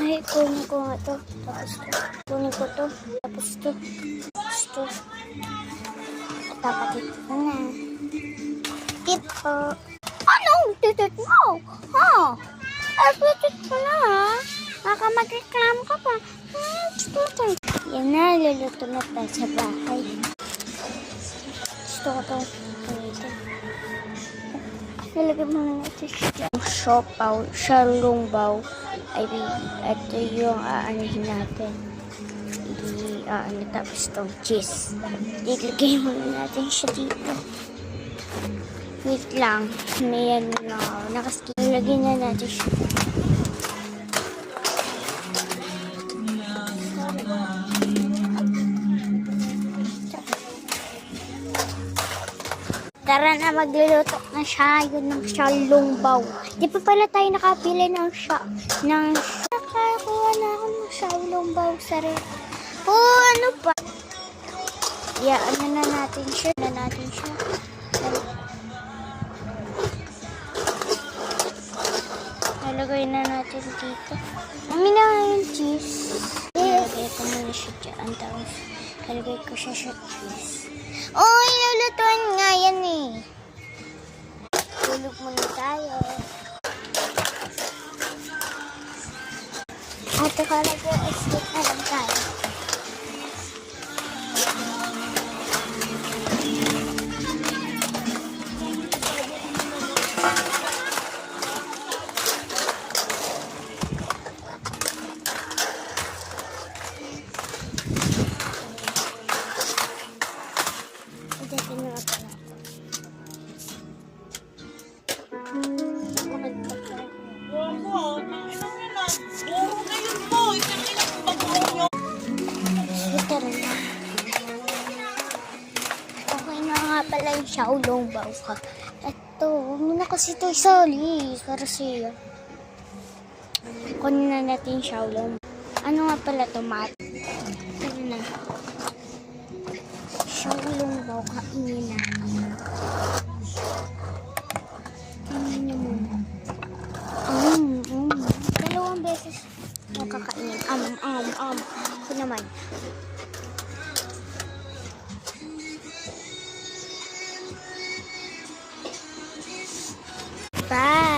Ay, kunin ko nga to. Tapos to. Kunin ko to. Tapos to. Tapos to. At dapat ito na. Tip po. Ano? Titit mo? Ha? Ay, titit ko na ha? Baka mag-reclam ka pa. Yan na, luluto na tayo sa bahay. Gusto ko to. Ito. Nalagay mo na natin siya. Siopaw, shalongbaw. Ay, ito yung aanihin natin. Tapos itong cheese. Ilagay muna natin siya dito. Wait lang. May ano na ako. Nakaskip. Ilagay na natin siya. Tara na, magluluto na siya. Yun ng shalongbaw. Di pa pala tayo nakapili ng nakakuha na ako ng shalongbaw sa rin. Oh, ano pa? Ano na natin siya. Nalagay na natin dito. Amin na yung cheese. Nalagay ko muna siya dyan. Tapos, nalagay ko siya sa cheese. Oh, inulutuan nga yan eh. Tulog muna tayo. At nakalagay, exit na lang tayo. Okay na nga pala yung shalongbaw ka. Ito, huwag mo na kasi ito isali. Para siya. Kunin na natin yung shalongbaw. Ano nga pala tomato? Ano na? Shalongbaw, kainin na. Kainin niyo muna. Dalawang beses makakainin. Ako naman. Bye!